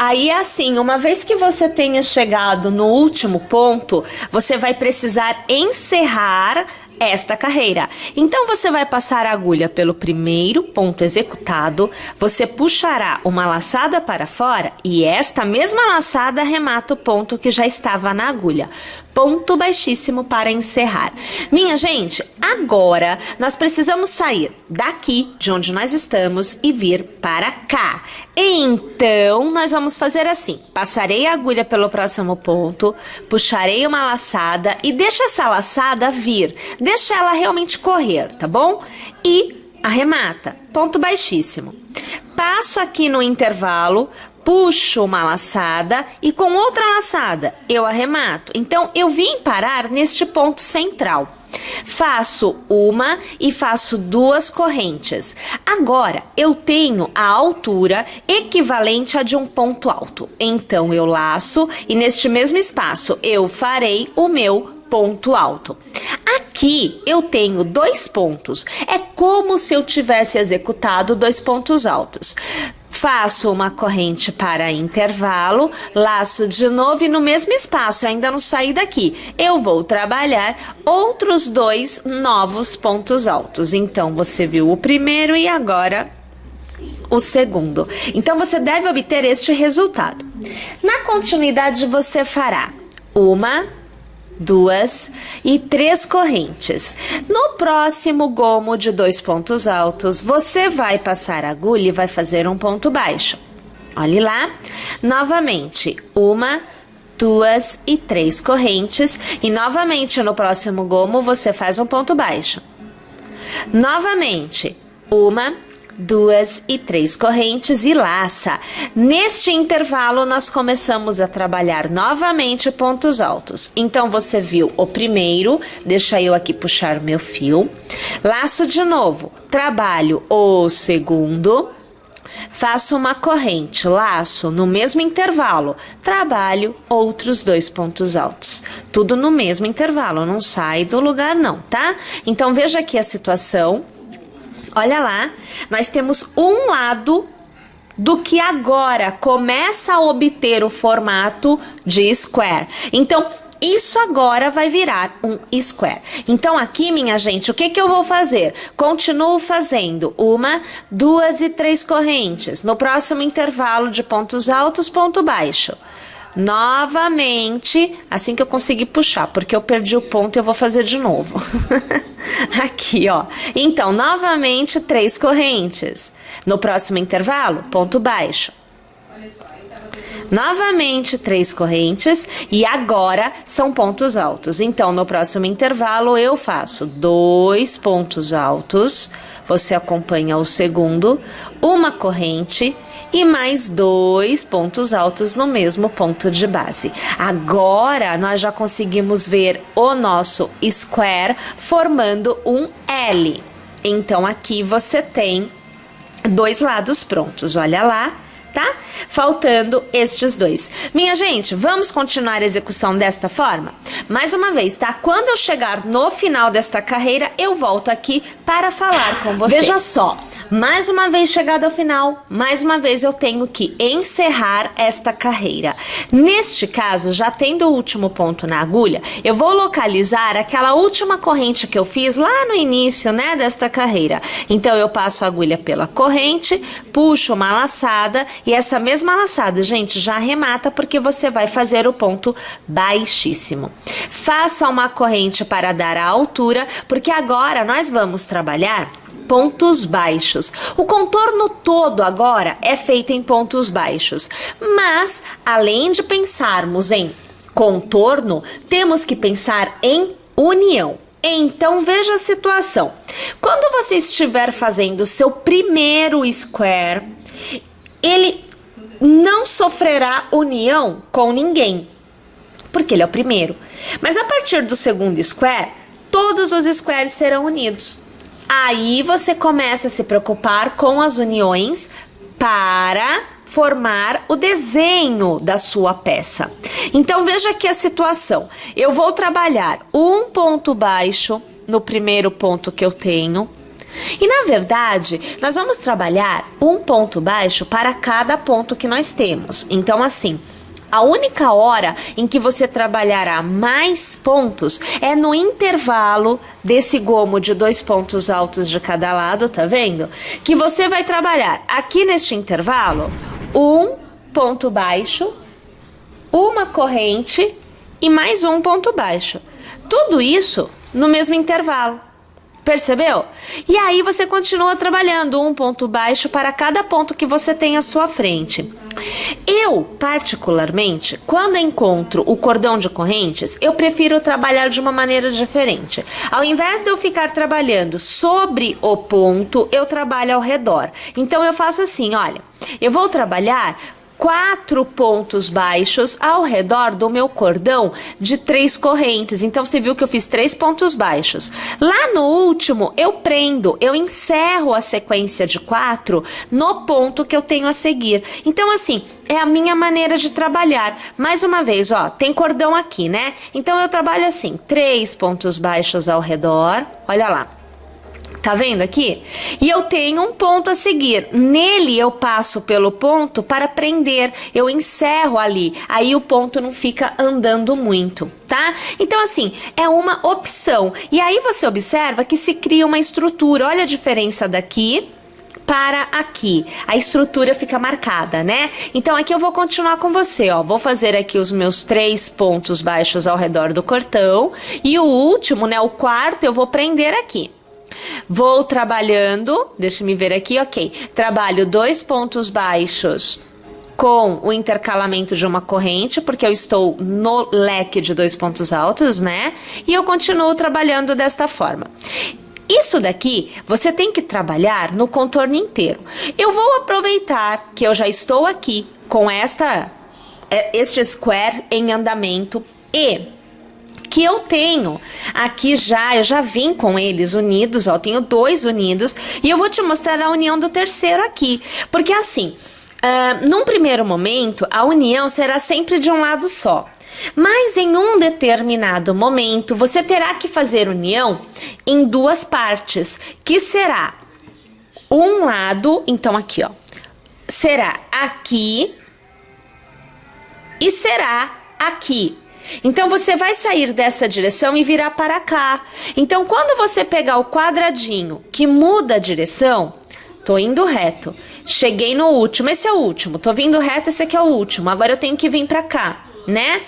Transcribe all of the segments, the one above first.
Aí é assim, uma vez que você tenha chegado no último ponto, você vai precisar encerrar esta carreira. Então você vai passar a agulha pelo primeiro ponto executado, você puxará uma laçada para fora e esta mesma laçada remata o ponto que já estava na agulha. Ponto baixíssimo para encerrar. Minha gente, agora nós precisamos sair daqui de onde nós estamos e vir para cá. Então nós vamos fazer assim: passarei a agulha pelo próximo ponto, puxarei uma laçada e deixa essa laçada vir. Deixa ela realmente correr, tá bom? E arremata, ponto baixíssimo. Passo aqui no intervalo, puxo uma laçada e com outra laçada eu arremato. Então, eu vim parar neste ponto central. Faço uma e faço duas correntes. Agora, eu tenho a altura equivalente a de um ponto alto. Então, eu laço e neste mesmo espaço eu farei o meu ponto alto. Aqui eu tenho 2 pontos. É como se eu tivesse executado 2 pontos altos. Faço uma corrente para intervalo, laço de novo e no mesmo espaço, ainda não saí daqui, eu vou trabalhar outros 2 novos pontos altos. Então, você viu o primeiro e agora o segundo. Então, você deve obter este resultado. Na continuidade, você fará uma, 2 e 3 correntes. No próximo gomo de 2 pontos altos, você vai passar a agulha e vai fazer um ponto baixo. Olhe lá. Novamente, uma, 2 e 3 correntes. E novamente, no próximo gomo, você faz um ponto baixo. Novamente, uma, 2 e 3 correntes e laça. Neste intervalo, nós começamos a trabalhar novamente pontos altos. Então, você viu o primeiro, deixa eu aqui puxar meu fio. Laço de novo, trabalho o segundo, faço uma corrente, laço no mesmo intervalo, trabalho outros 2 pontos altos. Tudo no mesmo intervalo, não sai do lugar não, tá? Então, veja aqui a situação. Olha lá, nós temos um lado do que agora começa a obter o formato de square. Então, isso agora vai virar um square. Então, aqui, minha gente, o que eu vou fazer? Continuo fazendo uma, 2 e 3 correntes. No próximo intervalo de pontos altos, ponto baixo. Novamente, assim que eu conseguir puxar, porque eu perdi o ponto, eu vou fazer de novo. Aqui, ó. Então, novamente, 3 correntes. No próximo intervalo, ponto baixo. Novamente, 3 correntes e agora são pontos altos. Então, no próximo intervalo, eu faço 2 pontos altos. Você acompanha o segundo, uma corrente e mais 2 pontos altos no mesmo ponto de base. Agora, nós já conseguimos ver o nosso square formando um L. Então, aqui você tem 2 lados prontos, olha lá, tá? Faltando estes 2. Minha gente, vamos continuar a execução desta forma? Mais uma vez, tá? Quando eu chegar no final desta carreira, eu volto aqui para falar com você. Veja só, mais uma vez chegado ao final, mais uma vez eu tenho que encerrar esta carreira. Neste caso, já tendo o último ponto na agulha, eu vou localizar aquela última corrente que eu fiz lá no início, né, desta carreira. Então, eu passo a agulha pela corrente, puxo uma laçada e essa mesma laçada, gente, já arremata porque você vai fazer o ponto baixíssimo. Faça uma corrente para dar a altura, porque agora nós vamos trabalhar pontos baixos. O contorno todo agora é feito em pontos baixos, mas além de pensarmos em contorno, temos que pensar em união. Então, veja a situação. Quando você estiver fazendo seu primeiro square, ele não sofrerá união com ninguém, porque ele é o primeiro. Mas a partir do segundo square, todos os squares serão unidos. Aí você começa a se preocupar com as uniões para formar o desenho da sua peça. Então, veja aqui a situação. Eu vou trabalhar um ponto baixo no primeiro ponto que eu tenho, E na verdade, nós vamos trabalhar um ponto baixo para cada ponto que nós temos. Então assim, a única hora em que você trabalhará mais pontos é no intervalo desse gomo de 2 pontos altos de cada lado, tá vendo? Que você vai trabalhar aqui neste intervalo um ponto baixo, uma corrente e mais um ponto baixo. Tudo isso no mesmo intervalo. Percebeu? E aí você continua trabalhando um ponto baixo para cada ponto que você tem à sua frente. Eu, particularmente, quando encontro o cordão de correntes, eu prefiro trabalhar de uma maneira diferente. Ao invés de eu ficar trabalhando sobre o ponto, eu trabalho ao redor. Então eu faço assim, olha, eu vou trabalhar 4 pontos baixos ao redor do meu cordão de 3 correntes. Então, você viu que eu fiz 3 pontos baixos. Lá no último, eu prendo, eu encerro a sequência de 4 no ponto que eu tenho a seguir. Então, assim, é a minha maneira de trabalhar. Mais uma vez, ó, tem cordão aqui, né? Então, eu trabalho assim, 3 pontos baixos ao redor. Olha lá. Tá vendo aqui? E eu tenho um ponto a seguir. Nele eu passo pelo ponto para prender. Eu encerro ali. Aí o ponto não fica andando muito, tá? Então assim, é uma opção. E aí você observa que se cria uma estrutura. Olha a diferença daqui para aqui. A estrutura fica marcada, né? Então aqui eu vou continuar com você, ó. Vou fazer aqui os meus 3 pontos baixos ao redor do cordão. E o último, né? O quarto eu vou prender aqui. Vou trabalhando, deixa me ver aqui, ok. Trabalho 2 pontos baixos com o intercalamento de uma corrente, porque eu estou no leque de 2 pontos altos, né? E eu continuo trabalhando desta forma. Isso daqui você tem que trabalhar no contorno inteiro. Eu vou aproveitar que eu já estou aqui com este square em andamento e que eu tenho aqui eu já vim com eles unidos, ó, eu tenho 2 unidos e eu vou te mostrar a união do terceiro aqui, porque assim, num primeiro momento, a união será sempre de um lado só, mas em um determinado momento, você terá que fazer união em 2 partes, que será um lado, então aqui, ó, será aqui e será aqui. Então, você vai sair dessa direção e virar para cá. Então, quando você pegar o quadradinho que muda a direção, tô indo reto, cheguei no último, esse é o último, tô vindo reto, esse aqui é o último, agora eu tenho que vir para cá, né?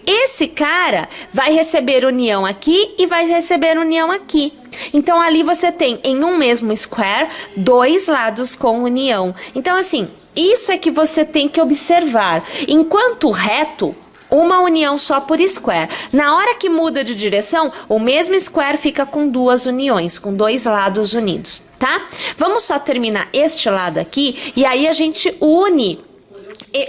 Esse cara vai receber união aqui e vai receber união aqui. Então, ali você tem, em um mesmo square, 2 lados com união. Então, assim, isso é que você tem que observar. Enquanto reto, uma união só por square. Na hora que muda de direção, o mesmo square fica com 2 uniões, com 2 lados unidos, tá? Vamos só terminar este lado aqui e aí a gente une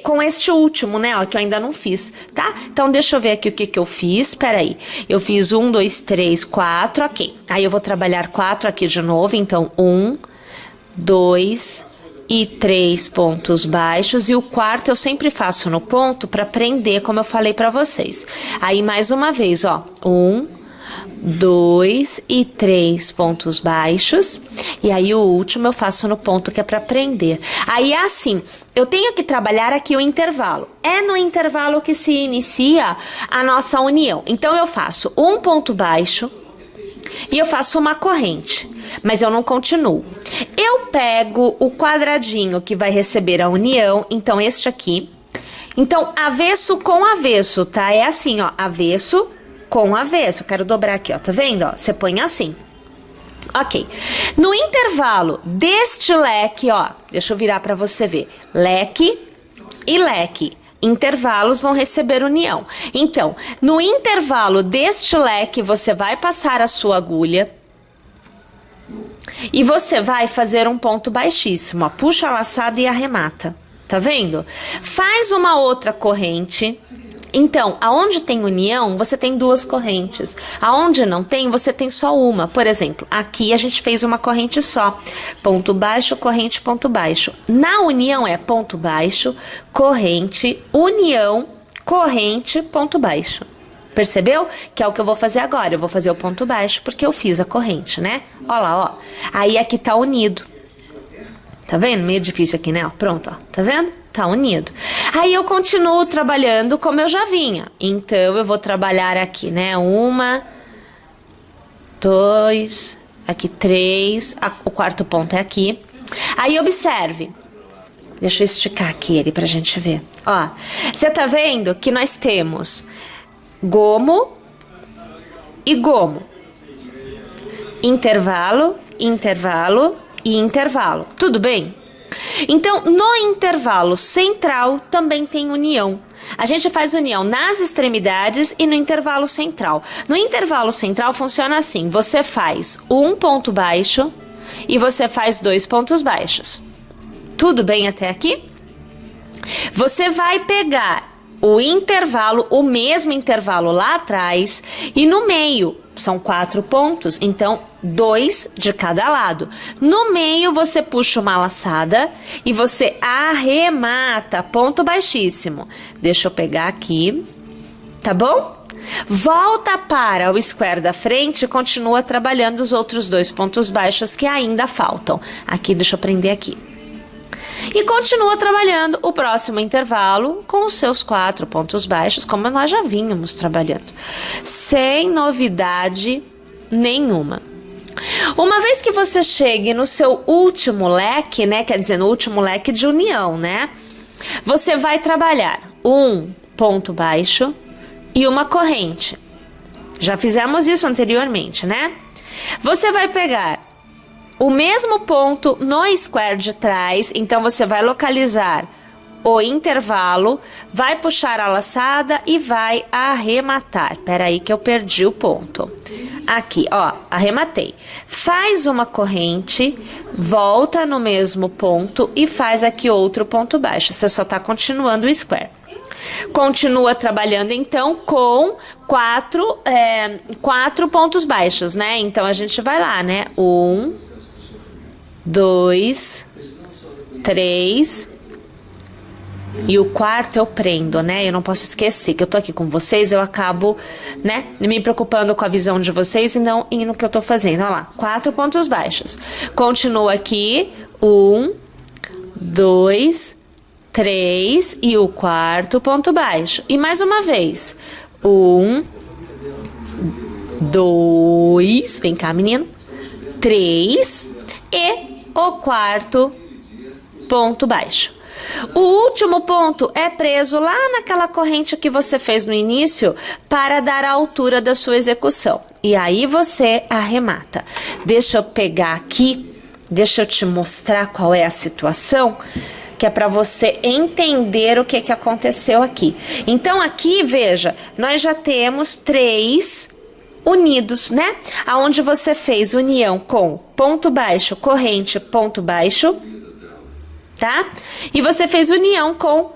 com este último, né, ó, que eu ainda não fiz, tá? Então, deixa eu ver aqui o que eu fiz, peraí. Eu fiz 1, 2, 3, 4, ok. Aí eu vou trabalhar 4 aqui de novo, então 1, 2 e 3 pontos baixos, e o quarto eu sempre faço no ponto para prender, como eu falei para vocês. Aí mais uma vez, ó, 1, 2 e 3 pontos baixos, e aí o último eu faço no ponto que é para prender. Aí é assim, eu tenho que trabalhar aqui o intervalo. É no intervalo que se inicia a nossa união. Então eu faço um ponto baixo e eu faço uma corrente, mas eu não continuo. Eu pego o quadradinho que vai receber a união, então este aqui. Então, avesso com avesso, tá? É assim, ó, avesso com avesso. Quero dobrar aqui, ó, tá vendo? Ó, você põe assim. Ok. No intervalo deste leque, ó, deixa eu virar pra você ver. Leque e leque. Intervalos vão receber união. Então, no intervalo deste leque, você vai passar a sua agulha e você vai fazer um ponto baixíssimo, ó, puxa a laçada e arremata, tá vendo? Faz uma outra corrente. Então, aonde tem união, você tem 2 correntes. Aonde não tem, você tem só uma. Por exemplo, aqui a gente fez uma corrente só. Ponto baixo, corrente, ponto baixo. Na união é ponto baixo, corrente, união, corrente, ponto baixo. Percebeu? Que é o que eu vou fazer agora. Eu vou fazer o ponto baixo porque eu fiz a corrente, né? Ó lá, ó. Aí aqui tá unido. Tá vendo? Meio difícil aqui, né? Ó, pronto, ó. Tá vendo? Tá unido. Aí eu continuo trabalhando como eu já vinha. Então, eu vou trabalhar aqui, né? 1, 2, aqui 3. O quarto ponto é aqui. Aí, observe. Deixa eu esticar aqui ele pra gente ver. Ó, você tá vendo que nós temos gomo e gomo. Intervalo, intervalo e intervalo. Tudo bem? Então, no intervalo central também tem união. A gente faz união nas extremidades e no intervalo central. No intervalo central funciona assim: você faz um ponto baixo e você faz 2 pontos baixos. Tudo bem até aqui? Você vai pegar o intervalo, o mesmo intervalo lá atrás, e no meio são 4 pontos, então 2 de cada lado. No meio você puxa uma laçada e você arremata, ponto baixíssimo. Deixa eu pegar aqui, tá bom? Volta para o square da frente e continua trabalhando os outros 2 pontos baixos que ainda faltam. Aqui, deixa eu prender aqui. E continua trabalhando o próximo intervalo com os seus 4 pontos baixos, como nós já vínhamos trabalhando, sem novidade nenhuma. Uma vez que você chegue no seu último leque, né, quer dizer, no último leque de união, né, você vai trabalhar um ponto baixo e uma corrente. Já fizemos isso anteriormente, né? Você vai pegar o mesmo ponto no square de trás, então você vai localizar o intervalo, vai puxar a laçada e vai arrematar. Pera aí que eu perdi o ponto. Aqui, ó, arrematei. Faz uma corrente, volta no mesmo ponto e faz aqui outro ponto baixo. Você só tá continuando o square. Continua trabalhando então com 4 pontos baixos, né? Então a gente vai lá, né? 1, 2, 3, e o quarto eu prendo, né? Eu não posso esquecer que eu tô aqui com vocês, eu acabo, né, me preocupando com a visão de vocês e não no que eu tô fazendo. Olha lá, 4 pontos baixos. Continua aqui, 1, 2, 3 e o quarto ponto baixo. E mais uma vez, 1, 2, vem cá, menino, 3 e o quarto ponto baixo. O último ponto é preso lá naquela corrente que você fez no início para dar a altura da sua execução. E aí você arremata. Deixa eu pegar aqui, deixa eu te mostrar qual é a situação, que é para você entender o que aconteceu aqui. Então aqui, veja, nós já temos 3 unidos, né? Aonde você fez união com ponto baixo, corrente, ponto baixo, tá? E você fez união com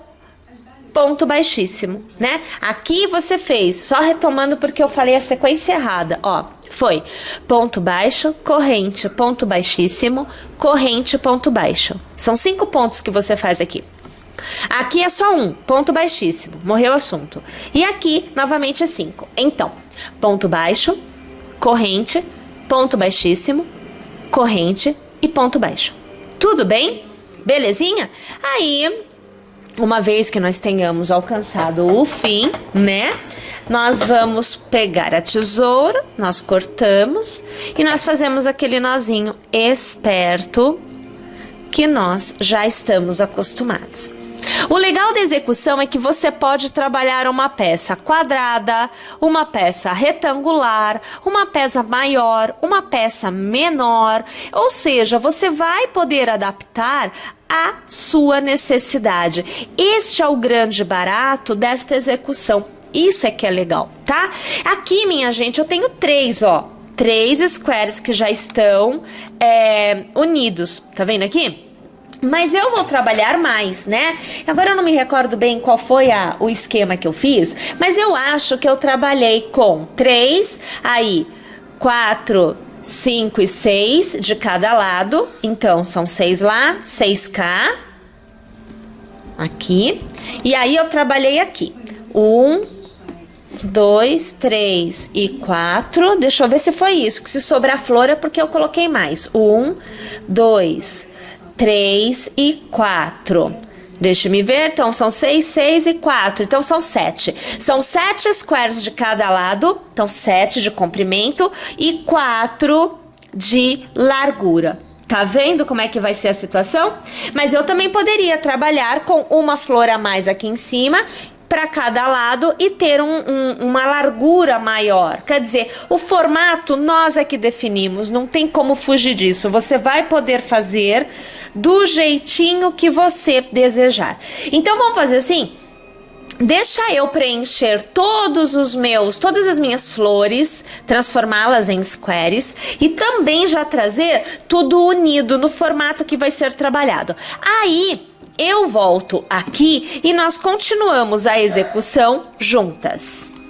ponto baixíssimo, né? Aqui você fez, só retomando porque eu falei a sequência errada, ó. Foi ponto baixo, corrente, ponto baixíssimo, corrente, ponto baixo. São 5 pontos que você faz aqui. Aqui é só 1, ponto baixíssimo, morreu o assunto. E aqui, novamente, é 5. Então, ponto baixo, corrente, ponto baixíssimo, corrente e ponto baixo. Tudo bem? Belezinha? Aí, uma vez que nós tenhamos alcançado o fim, né? Nós vamos pegar a tesoura, nós cortamos e nós fazemos aquele nozinho esperto que nós já estamos acostumados. O legal da execução é que você pode trabalhar uma peça quadrada, uma peça retangular, uma peça maior, uma peça menor, ou seja, você vai poder adaptar à sua necessidade. Este é o grande barato desta execução. Isso é que é legal, tá? Aqui, minha gente, eu tenho 3, ó. 3 squares que já estão unidos. Tá vendo aqui? Mas eu vou trabalhar mais, né? Agora eu não me recordo bem qual foi o esquema que eu fiz, mas eu acho que eu trabalhei com 3, aí 4, 5 e 6 de cada lado. Então, são 6 lá, 6 cá. Aqui. E aí eu trabalhei aqui. 1, 2, 3 e 4. Deixa eu ver se foi isso. Que se sobrar flor é porque eu coloquei mais. 1, 2, 3 e 4. Deixa me ver. Então, são 6, 6 e 4. Então, são 7. São 7 squares de cada lado. Então, 7 de comprimento e 4 de largura. Tá vendo como é que vai ser a situação? Mas eu também poderia trabalhar com uma flor a mais aqui em cima para cada lado e ter uma largura maior. Quer dizer, o formato nós é que definimos, não tem como fugir disso. Você vai poder fazer do jeitinho que você desejar. Então vamos fazer assim? Deixa eu preencher todas as minhas flores, transformá-las em squares e também já trazer tudo unido no formato que vai ser trabalhado. Aí eu volto aqui e nós continuamos a execução juntas.